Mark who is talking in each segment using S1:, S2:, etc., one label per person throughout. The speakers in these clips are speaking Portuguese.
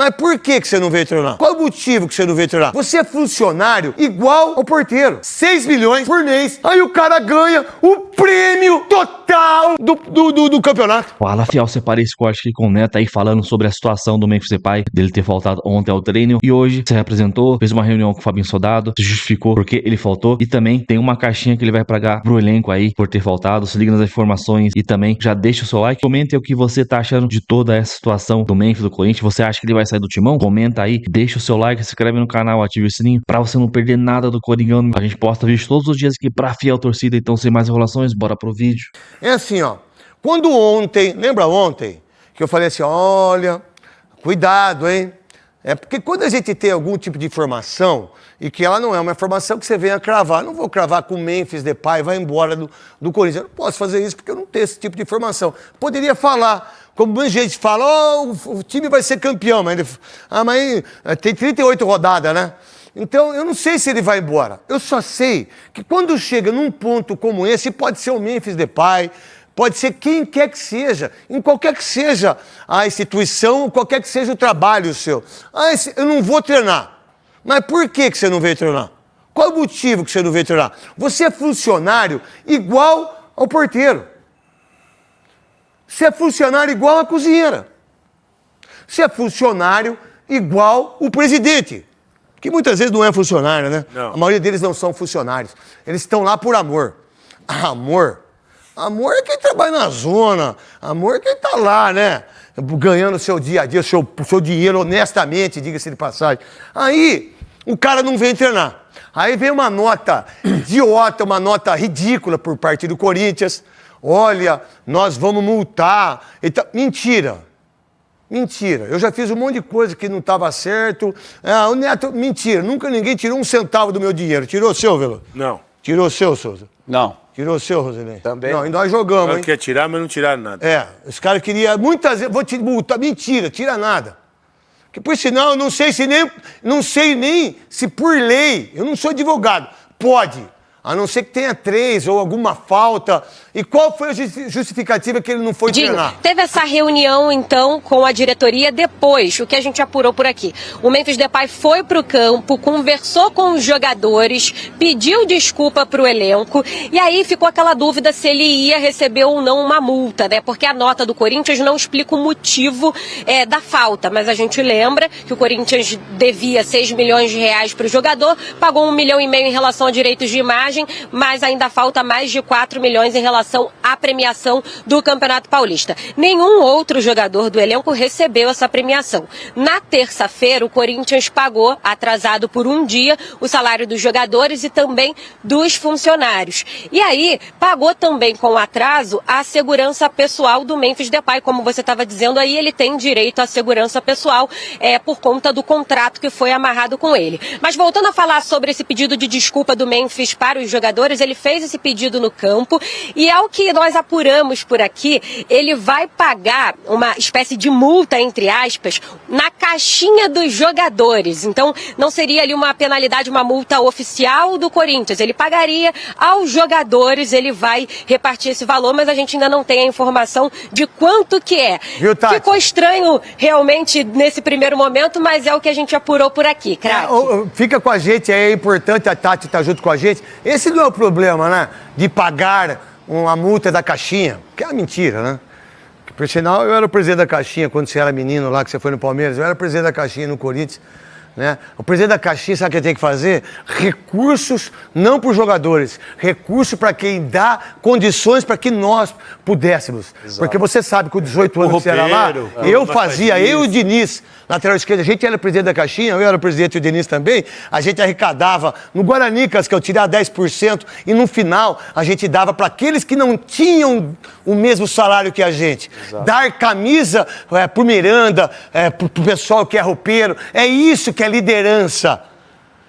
S1: Mas por que você não veio treinar? Qual o motivo que você não veio treinar? Você é funcionário igual ao porteiro. 6 milhões por mês. Aí o cara ganha o prêmio total do campeonato.
S2: Fala, fiel, separei esse corte aqui com o Neto aí falando sobre a situação do Memphis Depay, dele ter faltado ontem ao treino. E hoje se representou, fez uma reunião com o Fabinho Soldado, se justificou porque ele faltou. E também tem uma caixinha que ele vai pagar pro elenco aí por ter faltado. Se liga nas informações e também já deixa o seu like. Comente o que você tá achando de toda essa situação do Memphis, do Corinthians. Você acha que ele vai sair do timão? Comenta aí, deixa o seu like, se inscreve no canal, ativa o sininho pra você não perder nada do Coringão. A gente posta vídeo todos os dias aqui pra fiel torcida. Então, sem mais enrolações, bora pro vídeo.
S1: É assim, ó. Quando ontem, lembra ontem, que eu falei assim, olha, cuidado, hein? É porque quando a gente tem algum tipo de informação, e que ela não é uma informação que você venha cravar, não vou cravar com o Memphis Depay, vai embora do Corinthians. Eu não posso fazer isso porque eu não tenho esse tipo de informação. Poderia falar, como muita gente fala, o time vai ser campeão, mas tem 38 rodadas, né? Então, eu não sei se ele vai embora. Eu só sei que quando chega num ponto como esse, pode ser o Memphis Depay, pode ser quem quer que seja, em qualquer que seja a instituição, qualquer que seja o trabalho seu. Eu não vou treinar. Mas por que você não veio treinar? Qual o motivo que você não veio treinar? Você é funcionário igual ao porteiro. Você é funcionário igual a cozinheira. Você é funcionário igual o presidente. Que muitas vezes não é funcionário, né?
S3: Não.
S1: A maioria deles não são funcionários. Eles estão lá por amor. Amor é quem trabalha na zona. Amor é quem tá lá, né? Ganhando o seu dia a dia, o seu dinheiro honestamente, diga-se de passagem. Aí, o cara não vem treinar. Aí vem uma nota idiota, uma nota ridícula por parte do Corinthians. Olha, nós vamos multar. Mentira. Mentira. Eu já fiz um monte de coisa que não estava certo. O Neto, mentira. Nunca ninguém tirou um centavo do meu dinheiro. Tirou o seu, Velo?
S3: Não.
S1: Tirou o seu, Souza?
S4: Não.
S1: Tirou o seu, Rosilene?
S4: Também.
S1: Não, e nós jogamos,
S3: Não
S1: hein?
S3: quer tirar, mas não tiraram nada.
S1: Os caras queriam, muitas vezes, vou te multar, mentira, tira nada. Que por sinal, eu não sei nem se por lei, eu não sou advogado, pode, a não ser que tenha 3 ou alguma falta. E qual foi a justificativa que ele não foi treinar?
S5: Teve essa reunião, então, com a diretoria depois, o que a gente apurou por aqui. O Memphis Depay foi pro campo, conversou com os jogadores, pediu desculpa pro elenco, e aí ficou aquela dúvida se ele ia receber ou não uma multa, né? Porque a nota do Corinthians não explica o motivo da falta, mas a gente lembra que o Corinthians devia 6 milhões de reais pro jogador, pagou 1,5 milhão em relação a direitos de imagem, mas ainda falta mais de 4 milhões em relação à premiação do Campeonato Paulista. Nenhum outro jogador do elenco recebeu essa premiação. Na terça-feira, o Corinthians pagou, atrasado por um dia, o salário dos jogadores e também dos funcionários. E aí, pagou também com atraso a segurança pessoal do Memphis Depay. Como você estava dizendo aí, ele tem direito à segurança pessoal por conta do contrato que foi amarrado com ele. Mas voltando a falar sobre esse pedido de desculpa do Memphis para os jogadores, ele fez esse pedido no campo e ao que nós apuramos por aqui, ele vai pagar uma espécie de multa, entre aspas, na caixinha dos jogadores. Então, não seria ali uma penalidade, uma multa oficial do Corinthians. Ele pagaria aos jogadores, ele vai repartir esse valor, mas a gente ainda não tem a informação de quanto que é.
S1: Viu, Tati?
S5: Ficou estranho realmente nesse primeiro momento, mas é o que a gente apurou por aqui, craque.
S1: Fica com a gente, é importante a Tati estar junto com a gente. Esse não é o problema, né? De pagar uma multa da caixinha, que é uma mentira, né? Por sinal, eu era o presidente da caixinha quando você era menino lá, que você foi no Palmeiras, eu era o presidente da caixinha no Corinthians, né? O presidente da caixinha, sabe o que ele tem que fazer? Recursos não para os jogadores, recursos para quem dá condições para que nós pudéssemos. Exato. Porque você sabe que com 18 anos que você era lá, eu e o Diniz, lateral esquerdo, a gente era presidente da caixinha, eu era o presidente e o Diniz também, a gente arrecadava no Guaranicas, que eu tirava 10%, e no final a gente dava para aqueles que não tinham o mesmo salário que a gente. Exato. Dar camisa pro Miranda, pro pessoal que é roupeiro, é isso que é liderança.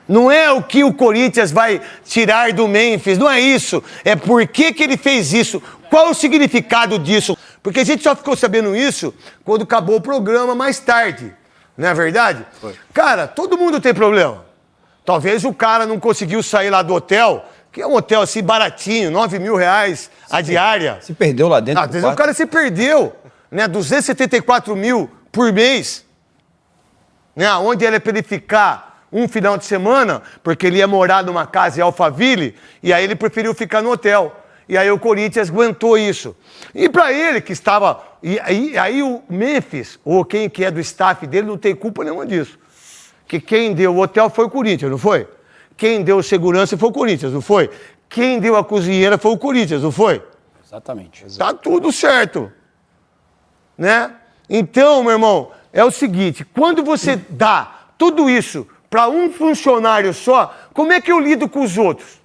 S1: Não é o que o Corinthians vai tirar do Memphis, não é isso. É por que ele fez isso, qual o significado disso. Porque a gente só ficou sabendo isso quando acabou o programa mais tarde. Não é verdade? Foi. Cara, todo mundo tem problema. Talvez o cara não conseguiu sair lá do hotel, que é um hotel assim baratinho, 9 mil reais a diária.
S4: Se perdeu lá dentro.
S1: Às vezes o cara se perdeu, né? 274 mil por mês. né? Onde era para ele ficar um final de semana, porque ele ia morar numa casa em Alphaville, e aí ele preferiu ficar no hotel. E aí o Corinthians aguentou isso. E para ele que estava... E aí o Memphis, ou quem que é do staff dele, não tem culpa nenhuma disso. Que quem deu o hotel foi o Corinthians, não foi? Quem deu segurança foi o Corinthians, não foi? Quem deu a cozinheira foi o Corinthians, não foi?
S3: Exatamente.
S1: Tá tudo certo. Né? Então, meu irmão, é o seguinte, quando você dá tudo isso para um funcionário só, como é que eu lido com os outros?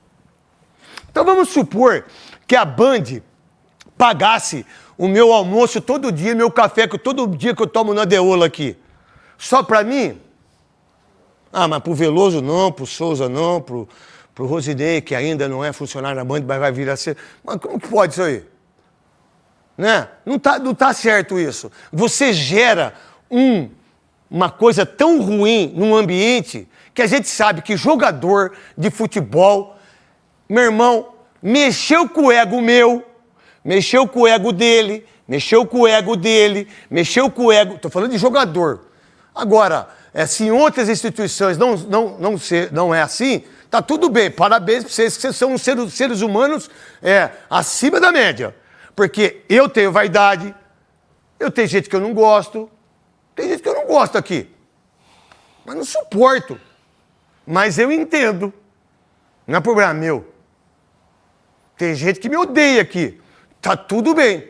S1: Então vamos supor que a Band pagasse o meu almoço todo dia, meu café, todo dia que eu tomo na Deola aqui. Só para mim? Ah, mas pro Veloso não, pro Souza não, pro Rosinei, que ainda não é funcionário da Band, mas vai vir a ser. Mas como que pode isso aí? Né? Não tá certo isso. Você gera uma coisa tão ruim num ambiente que a gente sabe que jogador de futebol, meu irmão, mexeu com o ego meu, mexeu com o ego dele, mexeu com o ego dele, mexeu com o ego... Tô falando de jogador. Agora, se em outras instituições não é assim, tá tudo bem. Parabéns pra vocês, que vocês são seres humanos acima da média. Porque eu tenho vaidade, eu tenho gente que eu não gosto, tem gente que eu não gosto aqui. Mas não suporto. Mas eu entendo. Não é problema meu. Tem gente que me odeia aqui. Tá tudo bem.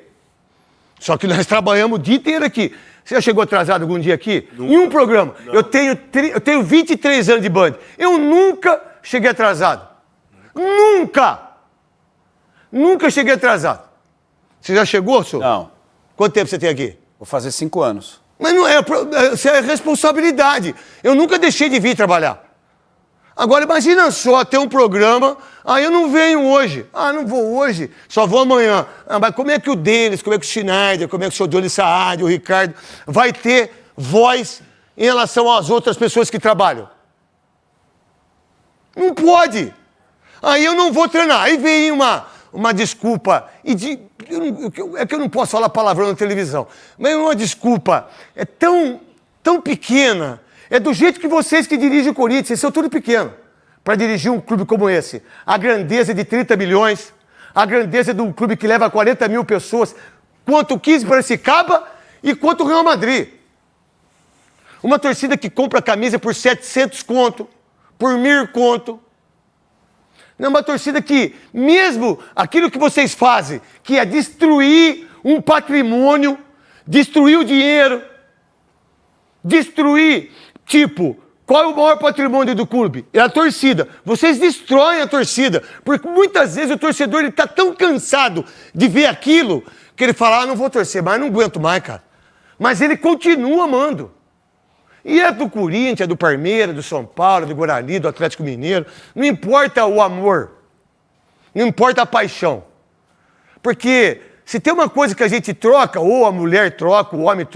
S1: Só que nós trabalhamos o dia inteiro aqui. Você já chegou atrasado algum dia aqui? Nunca. Em um programa. Eu tenho 23 anos de Band. Eu nunca cheguei atrasado. Nunca! Nunca cheguei atrasado. Você já chegou, senhor?
S3: Não.
S1: Quanto tempo você tem aqui?
S3: Vou fazer 5 anos.
S1: Mas não é, isso é responsabilidade. Eu nunca deixei de vir trabalhar. Agora imagina só, ter um programa, eu não venho hoje. Não vou hoje, só vou amanhã. Mas como é que o Denis, como é que o Schneider, como é que o senhor Johnny Saad, o Ricardo, vai ter voz em relação às outras pessoas que trabalham? Não pode. Aí eu não vou treinar. Aí vem uma desculpa, é que eu não posso falar palavrão na televisão, mas uma desculpa tão pequena, é do jeito que vocês que dirigem o Corinthians, vocês são tudo pequeno, para dirigir um clube como esse. A grandeza de 30 milhões, a grandeza de um clube que leva 40 mil pessoas, quanto o 15 para Piracicaba e quanto o Real Madrid. Uma torcida que compra camisa por 700 conto, por 1.000 conto. Não, uma torcida que, mesmo aquilo que vocês fazem, que é destruir um patrimônio, destruir o dinheiro, destruir, qual é o maior patrimônio do clube? É a torcida. Vocês destroem a torcida, porque muitas vezes o torcedor está tão cansado de ver aquilo, que ele fala, não vou torcer mais, não aguento mais, cara. Mas ele continua amando. E é do Corinthians, é do Palmeiras, do São Paulo, do Guarani, do Atlético Mineiro. Não importa o amor. Não importa a paixão. Porque se tem uma coisa que a gente troca, ou a mulher troca, o homem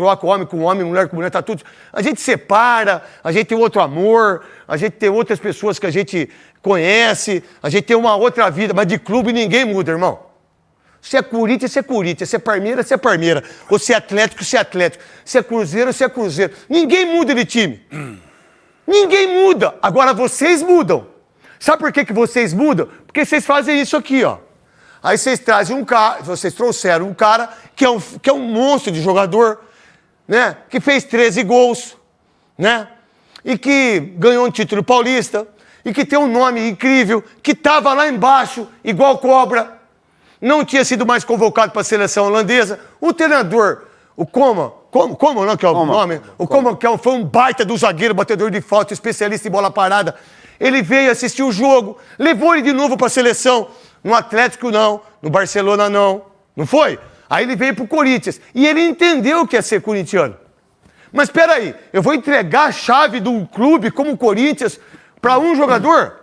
S1: com homem, mulher com mulher, tá tudo... A gente separa, a gente tem outro amor, a gente tem outras pessoas que a gente conhece, a gente tem uma outra vida, mas de clube ninguém muda, irmão. Se é Corinthians, se é Corinthians. Se é Palmeiras, se é Palmeiras. Ou se é Atlético, se é Atlético. Se é Cruzeiro, se é Cruzeiro. Ninguém muda de time. Ninguém muda. Agora vocês mudam. Sabe por que vocês mudam? Porque vocês fazem isso aqui, ó. Aí vocês trazem um cara, vocês trouxeram um cara que é um monstro de jogador, né? Que fez 13 gols, né? E que ganhou um título paulista. E que tem um nome incrível. Que estava lá embaixo, igual cobra. Não tinha sido mais convocado para a seleção holandesa. O treinador, o Koeman, não que é o nome? O Koeman, que foi um baita do zagueiro, batedor de falta, especialista em bola parada. Ele veio assistir o jogo, levou ele de novo para a seleção. No Atlético não, no Barcelona não. Não foi? Aí ele veio para o Corinthians. E ele entendeu o que é ser corintiano. Mas espera aí, eu vou entregar a chave de um clube como o Corinthians para um jogador?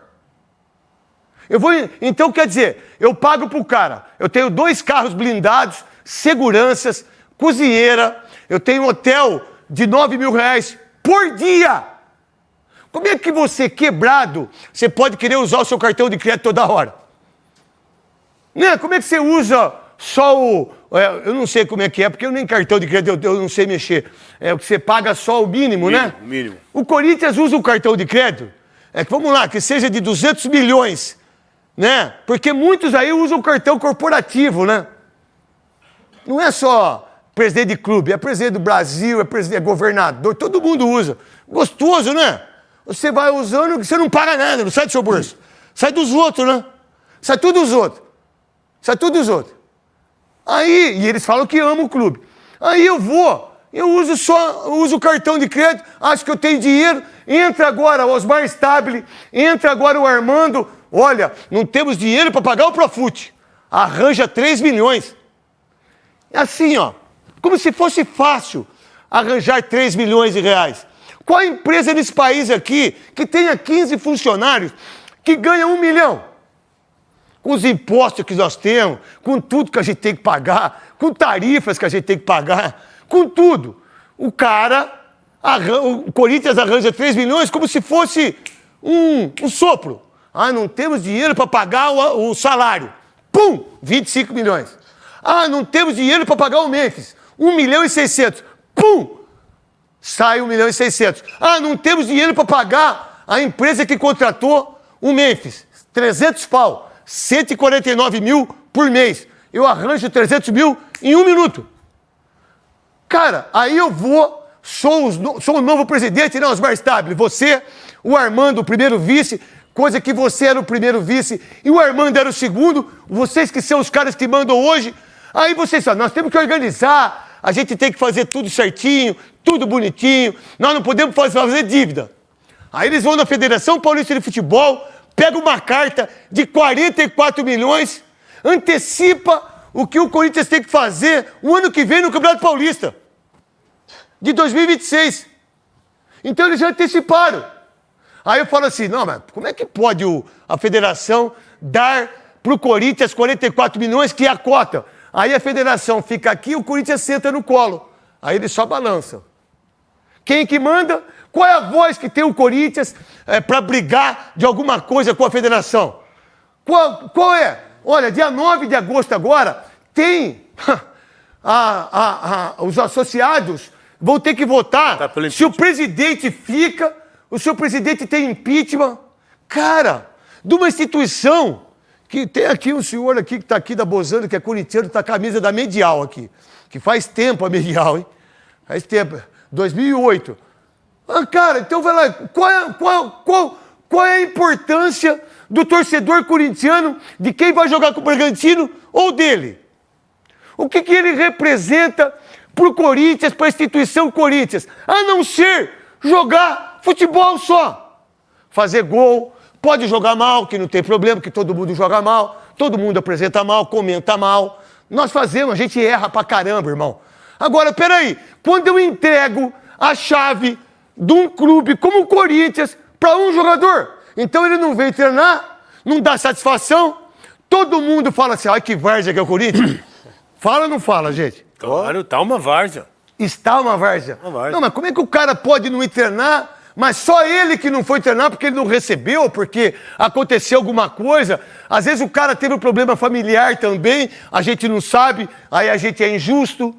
S1: Então, quer dizer, eu pago pro cara, eu tenho 2 carros blindados, seguranças, cozinheira, eu tenho um hotel de R$9.000 por dia. Como é que você, quebrado, você pode querer usar o seu cartão de crédito toda hora? Né? Como é que você usa só eu não sei como é que é, porque eu nem cartão de crédito eu não sei mexer. É o que você paga só o mínimo, né?
S4: O mínimo.
S1: O Corinthians usa o cartão de crédito, que vamos lá, que seja de 200 milhões, né? Porque muitos aí usam o cartão corporativo, né? Não é só presidente de clube, é presidente do Brasil, é governador, todo mundo usa. Gostoso, né? Você vai usando, você não paga nada, não sai do seu bolso. Sai dos outros, né? Sai tudo dos outros. Sai tudo dos outros. Aí, e eles falam que amam o clube. Aí eu uso o cartão de crédito, acho que eu tenho dinheiro, entra agora o Osmar Stabile, entra agora o Armando, olha, não temos dinheiro para pagar o Profut. Arranja 3 milhões. É assim, ó, como se fosse fácil arranjar 3 milhões de reais. Qual empresa nesse país aqui que tenha 15 funcionários que ganha 1 milhão? Com os impostos que nós temos, com tudo que a gente tem que pagar, com tarifas que a gente tem que pagar, com tudo. O Corinthians arranja 3 milhões como se fosse um sopro. Ah, não temos dinheiro para pagar o salário. Pum! 25 milhões. Ah, não temos dinheiro para pagar o Memphis. 1 milhão e 600. Pum! Sai 1 milhão e 600. Ah, não temos dinheiro para pagar a empresa que contratou o Memphis. 300 pau. 149 mil por mês. Eu arranjo 300 mil em 1 minuto. Cara, aí eu sou o novo presidente, né, Osmar Stabile? Você, o Armando, o primeiro vice, coisa que você era o primeiro vice e o Armando era o segundo, vocês que são os caras que mandam hoje. Aí vocês falam, nós temos que organizar, a gente tem que fazer tudo certinho, tudo bonitinho, nós não podemos fazer dívida. Aí eles vão na Federação Paulista de Futebol, pegam uma carta de 44 milhões, antecipa o que o Corinthians tem que fazer o ano que vem no Campeonato Paulista, de 2026. Então eles já anteciparam. Aí eu falo assim, não, mas como é que pode a federação dar para o Corinthians 44 milhões, que é a cota? Aí a federação fica aqui e o Corinthians senta no colo. Aí ele só balança. Quem que manda? Qual é a voz que tem o Corinthians para brigar de alguma coisa com a federação? Qual é? Olha, dia 9 de agosto agora, tem os associados vão ter que votar se o presidente fica, o seu presidente tem impeachment. Cara, de uma instituição que tem aqui um senhor aqui que está aqui da Bozano, que é corintiano, está a camisa da Medial aqui, que faz tempo a Medial, hein? Faz tempo, 2008. Ah, cara, então vai lá, qual é a importância do torcedor corintiano, de quem vai jogar com o Bragantino ou dele? O que ele representa para o Corinthians, para a instituição Corinthians? A não ser jogar futebol só. Fazer gol, pode jogar mal, que não tem problema, que todo mundo joga mal, todo mundo apresenta mal, comenta mal. Nós fazemos, a gente erra pra caramba, irmão. Agora, peraí, quando eu entrego a chave de um clube como o Corinthians para um jogador, então ele não vem treinar, não dá satisfação, todo mundo fala assim, ai que várzea que é o Corinthians. Fala ou não fala, gente?
S4: Claro, tá uma várzea.
S1: Está uma várzea. Não, mas como é que o cara pode não ir treinar, mas só ele que não foi treinar porque ele não recebeu, porque aconteceu alguma coisa? Às vezes o cara teve um problema familiar também, a gente não sabe, aí a gente é injusto.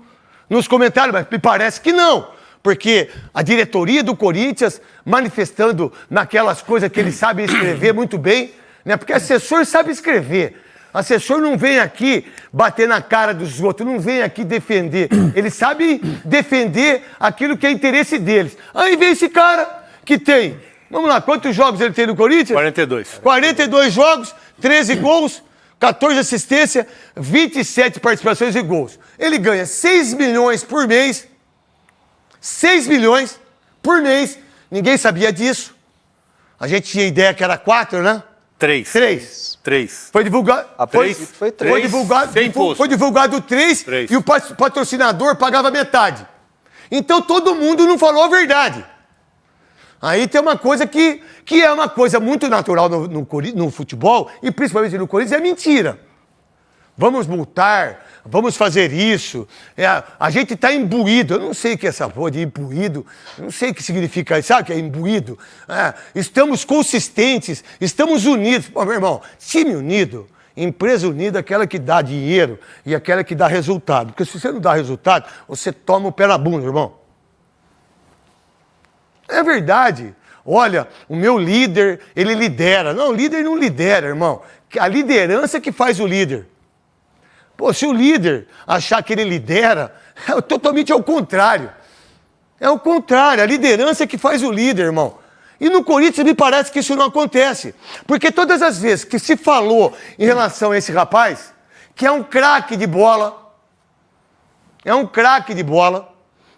S1: Nos comentários, mas me parece que não. Porque a diretoria do Corinthians manifestando naquelas coisas que ele sabe escrever muito bem, né? Porque assessor sabe escrever. Assessor não vem aqui bater na cara dos outros, não vem aqui defender. Ele sabe defender aquilo que é interesse deles. Aí vem esse cara que tem, vamos lá, quantos jogos ele tem no Corinthians?
S4: 42.
S1: 42 jogos, 13 gols, 14 assistências, 27 participações e gols. Ele ganha 6 milhões por mês. 6 milhões por mês. Ninguém sabia disso. A gente tinha ideia que era 4, né?
S4: 3.
S1: Foi divulgado.
S3: Foi 3.
S1: Foi divulgado 3 e o patrocinador pagava metade. Então todo mundo não falou a verdade. Aí tem uma coisa que é uma coisa muito natural no futebol, e principalmente no Corinthians, é mentira. Vamos multar, vamos fazer isso. A gente está imbuído. Eu não sei o que é essa porra de imbuído. Eu não sei o que significa isso. Sabe o que é imbuído? Estamos consistentes, estamos unidos. Pô, meu irmão, time unido, Empresa unida é aquela que dá dinheiro e aquela que dá resultado. Porque se você não dá resultado, você toma o pé na bunda, irmão. É verdade. Olha, o meu líder, ele lidera. Não, o líder não lidera, irmão. A liderança é que faz o líder. Pô, se o líder achar que ele lidera, é totalmente ao contrário. É o contrário, a liderança é que faz o líder, irmão. E no Corinthians me parece que isso não acontece. Porque todas as vezes que se falou em relação a esse rapaz, que é um craque de bola,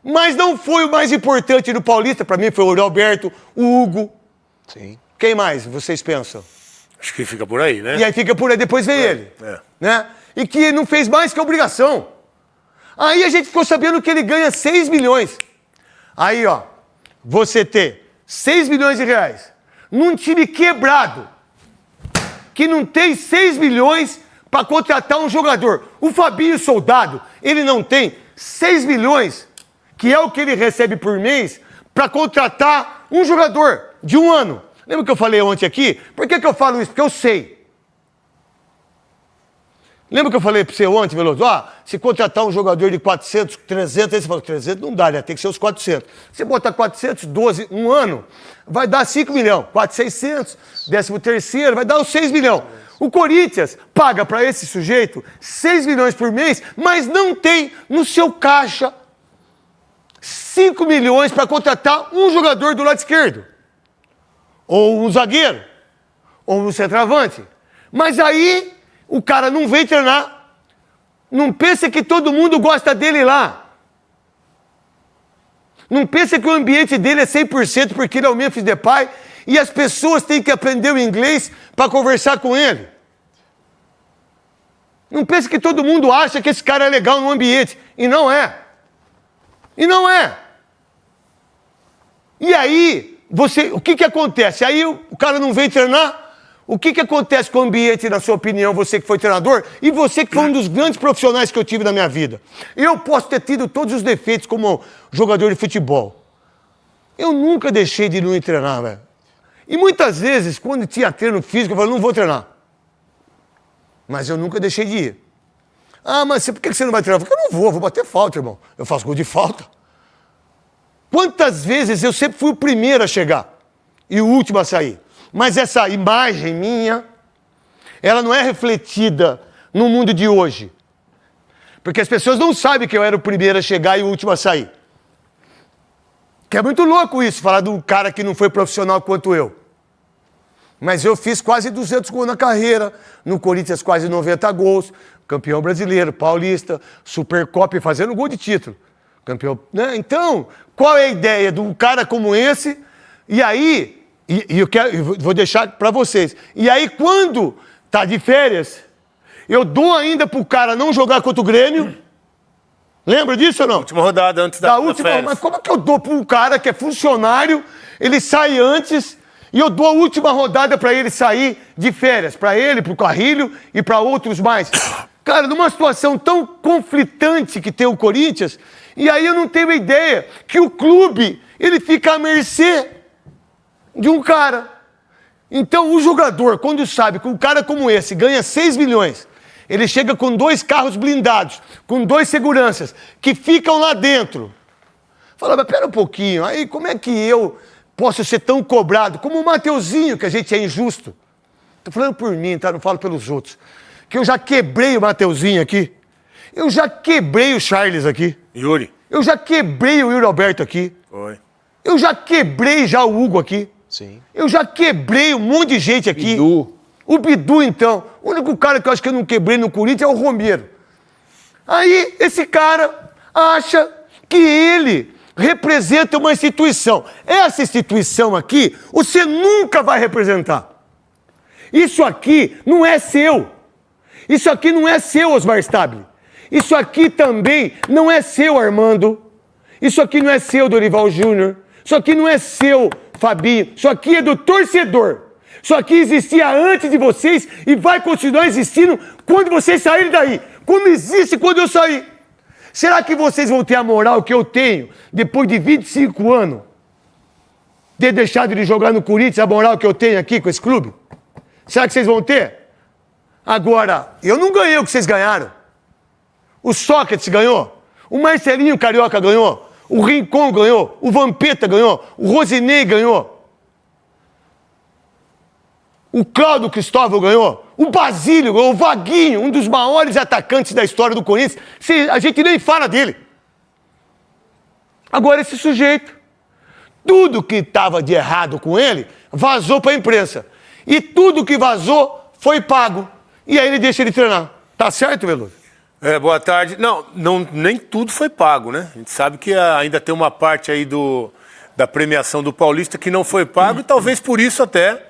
S1: mas não foi o mais importante do Paulista, para mim foi o Alberto, o Hugo.
S3: Sim.
S1: Quem mais vocês pensam?
S4: Acho que fica por aí, né?
S1: E aí fica por aí, depois vem ele. Né? E que não fez mais que obrigação. Aí a gente ficou sabendo que ele ganha 6 milhões. Aí, ó, você ter 6 milhões de reais num time quebrado, que não tem 6 milhões para contratar um jogador. O Fabinho Soldado, ele não tem 6 milhões, que é o que ele recebe por mês, para contratar um jogador de 1 ano. Lembra que eu falei ontem aqui? Por que eu falo isso? Porque eu sei. Lembra que eu falei para você ontem, Veloso? Se contratar um jogador de 400, 300, aí você falou, 300 não dá, né? Tem que ser os 400. Você botar 412, 1 ano, vai dar 5 milhões. 4,600, 13º, vai dar os 6 milhões. O Corinthians paga para esse sujeito 6 milhões por mês, mas não tem no seu caixa 5 milhões para contratar um jogador do lado esquerdo. Ou um zagueiro. Ou um centroavante. Mas aí o cara não vem treinar. Não pensa que todo mundo gosta dele lá. Não pensa que o ambiente dele é 100% porque ele é o Memphis Depay e as pessoas têm que aprender o inglês para conversar com ele. Não pensa que todo mundo acha que esse cara é legal no ambiente. E não é. E não é. E aí, o que acontece? Aí o cara não vem treinar. O que acontece com o ambiente, na sua opinião, você que foi treinador e você que foi um dos grandes profissionais que eu tive na minha vida? Eu posso ter tido todos os defeitos como jogador de futebol. Eu nunca deixei de não ir treinar, velho. E muitas vezes, quando tinha treino físico, eu falei, não vou treinar. Mas eu nunca deixei de ir. Mas por que você não vai treinar? Porque eu não vou bater falta, irmão. Eu faço gol de falta. Quantas vezes eu sempre fui o primeiro a chegar e o último a sair? Mas essa imagem minha, ela não é refletida no mundo de hoje. Porque as pessoas não sabem que eu era o primeiro a chegar e o último a sair. Que é muito louco isso, falar de um cara que não foi profissional quanto eu. Mas eu fiz quase 200 gols na carreira, no Corinthians quase 90 gols, campeão brasileiro, paulista, Supercopa e fazendo gol de título. Campeão, né? Então, qual é a ideia de um cara como esse? E aí... E eu vou deixar para vocês. E aí, quando tá de férias, eu dou ainda pro cara não jogar contra o Grêmio. Lembra disso ou não?
S4: Última rodada antes da
S1: última.
S4: férias.
S1: Mas como é que eu dou para um cara que é funcionário, ele sai antes, e eu dou a última rodada para ele sair de férias? Para ele, pro Carrilho e para outros mais. Cara, numa situação tão conflitante que tem o Corinthians, e aí eu não tenho ideia que o clube, ele fica à mercê de um cara. Então o jogador, quando sabe que um cara como esse ganha 6 milhões, ele chega com 2 carros blindados, com 2 seguranças, que ficam lá dentro. Fala, mas pera um pouquinho, aí como é que eu posso ser tão cobrado? Como o Mateuzinho, que a gente é injusto. Tô falando por mim, tá? Não falo pelos outros. Que eu já quebrei o Mateuzinho aqui. Eu já quebrei o Charles aqui.
S4: Yuri.
S1: Eu já quebrei o Yuri Alberto aqui.
S4: Foi.
S1: Eu já quebrei já o Hugo aqui.
S3: Sim.
S1: Eu já quebrei um monte de gente aqui.
S3: Bidu.
S1: O Bidu, então. O único cara que eu acho que eu não quebrei no Corinthians é o Romero. Aí, esse cara acha que ele representa uma instituição. Essa instituição aqui, você nunca vai representar. Isso aqui não é seu. Isso aqui não é seu, Osmar Stabile. Isso aqui também não é seu, Armando. Isso aqui não é seu, Dorival Júnior. Isso aqui não é seu, Fabinho. Isso aqui é do torcedor. Isso aqui existia antes de vocês e vai continuar existindo quando vocês saírem daí. Como existe quando eu sair. Será que vocês vão ter a moral que eu tenho depois de 25 anos? Ter deixado de jogar no Corinthians, a moral que eu tenho aqui com esse clube? Será que vocês vão ter? Agora, eu não ganhei o que vocês ganharam. O Sócrates ganhou. O Marcelinho Carioca ganhou. O Rincon ganhou. O Vampeta ganhou. O Rosinei ganhou. O Cláudio Cristóvão ganhou. O Basílio ganhou. O Vaguinho, um dos maiores atacantes da história do Corinthians. A gente nem fala dele. Agora, esse sujeito, tudo que estava de errado com ele, vazou para a imprensa. E tudo que vazou foi pago. E aí ele deixa ele treinar. Tá certo, Veloso?
S4: Boa tarde. Não, nem tudo foi pago, né? A gente sabe que ainda tem uma parte aí da premiação do Paulista que não foi pago e talvez por isso até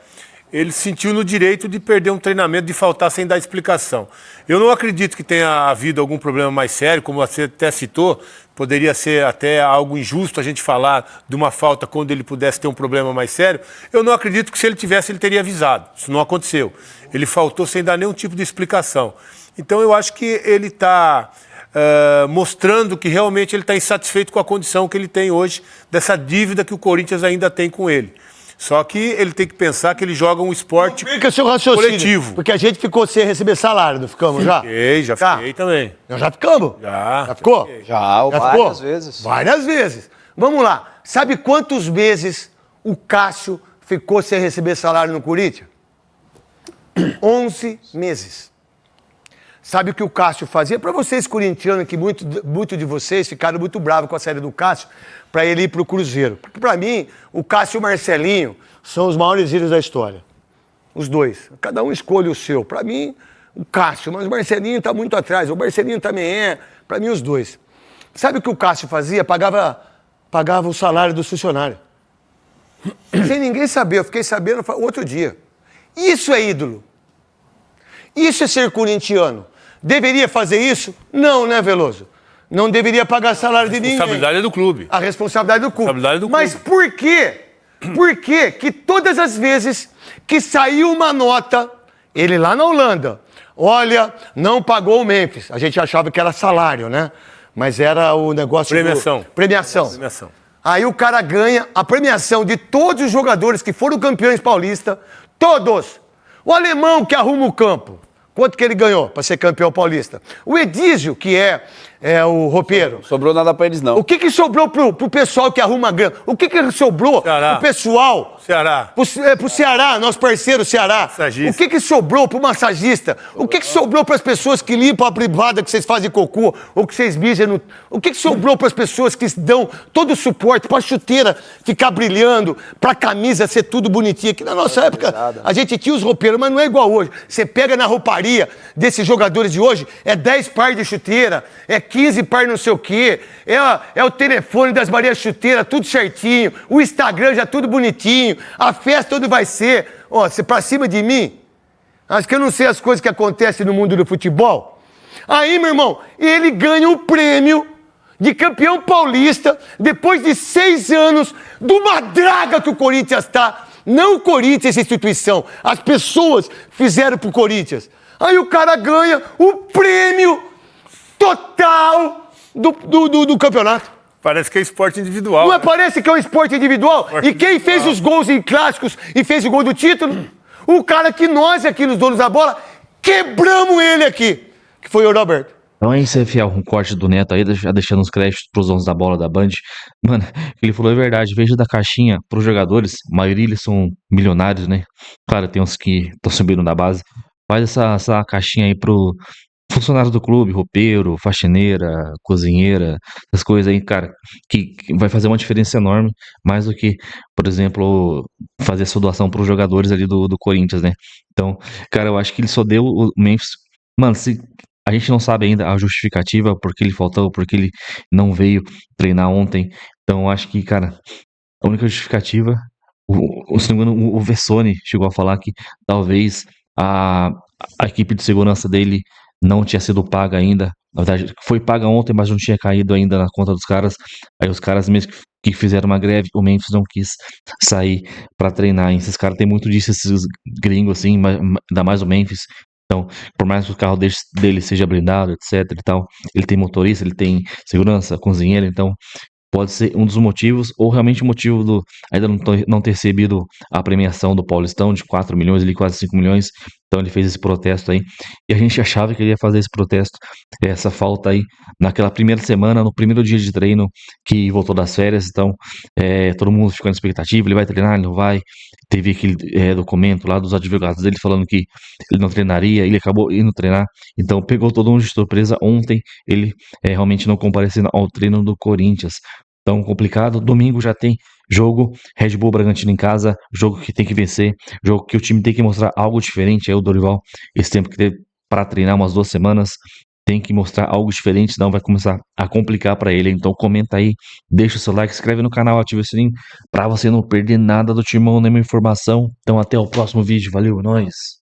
S4: ele sentiu no direito de perder um treinamento, de faltar sem dar explicação. Eu não acredito que tenha havido algum problema mais sério, como você até citou, poderia ser até algo injusto a gente falar de uma falta quando ele pudesse ter um problema mais sério. Eu não acredito que se ele tivesse, ele teria avisado. Isso não aconteceu. Ele faltou sem dar nenhum tipo de explicação. Então eu acho que ele está mostrando que realmente ele está insatisfeito com a condição que ele tem hoje, dessa dívida que o Corinthians ainda tem com ele. Só que ele tem que pensar que ele joga um esporte coletivo.
S1: Porque a gente ficou sem receber salário, não ficamos já?
S4: Fiquei também.
S1: Nós já ficamos?
S4: Já
S1: ficou?
S3: Já várias vezes.
S1: Várias vezes. Vamos lá. Sabe quantos meses o Cássio ficou sem receber salário no Corinthians? 11 meses. Sabe o que o Cássio fazia? Para vocês corintianos, que muito de vocês ficaram muito bravos com a série do Cássio, para ele ir para o Cruzeiro. Porque para mim, o Cássio e o Marcelinho são os maiores ídolos da história. Os dois. Cada um escolhe o seu. Para mim, o Cássio, mas o Marcelinho está muito atrás. O Marcelinho também é. Para mim, os dois. Sabe o que o Cássio fazia? Pagava o salário do funcionário. Sem ninguém saber. Eu fiquei sabendo outro dia. Isso é ídolo. Isso é ser corintiano. Deveria fazer isso? Não, né, Veloso? Não deveria pagar salário de ninguém.
S4: A responsabilidade é do clube.
S1: A responsabilidade do clube. Mas por quê? Por quê que todas as vezes que saiu uma nota, ele lá na Holanda, olha, não pagou o Memphis. A gente achava que era salário, né? Mas era o negócio... Premiação. Aí o cara ganha a premiação de todos os jogadores que foram campeões paulistas, todos. O alemão que arruma o campo, quanto que ele ganhou para ser campeão paulista? O Edísio, que é o roupeiro.
S3: Sobrou nada para eles, não.
S1: O que sobrou pro pessoal que arruma a grana? O que sobrou pro pessoal?
S4: Ceará.
S1: Pro Ceará, nosso parceiro Ceará.
S4: Massagista.
S1: O que sobrou pro massagista? O que sobrou pras pessoas que limpam a privada que vocês fazem cocô? Ou que vocês mijam no... O que sobrou pras pessoas que dão todo o suporte pra chuteira ficar brilhando, pra camisa ser tudo bonitinho? Que na nossa época a gente tinha os roupeiros, mas não é igual hoje. Você pega na rouparia desses jogadores de hoje, é 10 par de chuteira, é 15 par não sei o quê, é o telefone das Maria Chuteira, tudo certinho, o Instagram já tudo bonitinho, a festa onde vai ser, ó, você pra cima de mim? Acho que eu não sei as coisas que acontecem no mundo do futebol. Aí, meu irmão, ele ganha o prêmio de campeão paulista depois de 6 anos de uma draga que o Corinthians tá. Não o Corinthians, essa instituição, as pessoas fizeram pro Corinthians. Aí o cara ganha o prêmio total do campeonato.
S4: Parece que é esporte individual.
S1: Não parece que é um esporte individual? E quem fez os gols em clássicos e fez o gol do título? O cara que nós aqui, nos donos da bola, quebramos ele aqui, que foi o Roberto.
S2: Então é isso aí, fiel, um corte do Neto aí, já deixando os créditos pros donos da bola da Band. Mano, ele falou a verdade, veja da caixinha pros jogadores, a maioria eles são milionários, né? Claro, tem uns que estão subindo da base. Faz essa caixinha aí pro funcionário do clube, roupeiro, faxineira, cozinheira, essas coisas aí, cara, que vai fazer uma diferença enorme, mais do que, por exemplo, fazer essa doação pros jogadores ali do Corinthians, né? Então, cara, eu acho que ele só deu o Memphis. Mano, se a gente não sabe ainda a justificativa, porque ele faltou, porque ele não veio treinar ontem. Então, eu acho que, cara, a única justificativa, se não me engano, o Vessone chegou a falar que talvez a equipe de segurança dele não tinha sido paga ainda. Na verdade, foi paga ontem, mas não tinha caído ainda na conta dos caras. Aí os caras mesmo que fizeram uma greve, o Memphis não quis sair pra treinar. E esses caras têm muito disso, esses gringos assim, ainda mais o Memphis. Então, por mais que o carro dele seja blindado, etc e tal, ele tem motorista, ele tem segurança, cozinheiro, então pode ser um dos motivos, ou realmente o motivo do ainda não ter recebido a premiação do Paulistão de 4 milhões, ali quase 5 milhões. Então ele fez esse protesto aí, e a gente achava que ele ia fazer esse protesto, essa falta aí, naquela primeira semana, no primeiro dia de treino, que voltou das férias. Então todo mundo ficou na expectativa, ele vai treinar, ele não vai. Teve aquele documento lá dos advogados dele falando que ele não treinaria, ele acabou indo treinar. Então pegou todo mundo de surpresa ontem, ele realmente não comparecendo ao treino do Corinthians. Tão complicado. Domingo já tem jogo, Red Bull Bragantino em casa, jogo que tem que vencer, jogo que o time tem que mostrar algo diferente. Aí o Dorival, esse tempo que teve para treinar, umas 2 semanas, tem que mostrar algo diferente, senão vai começar a complicar para ele. Então comenta aí, deixa o seu like, inscreve no canal, ativa o sininho para você não perder nada do Timão, nenhuma informação. Então até o próximo vídeo, valeu, é nóis!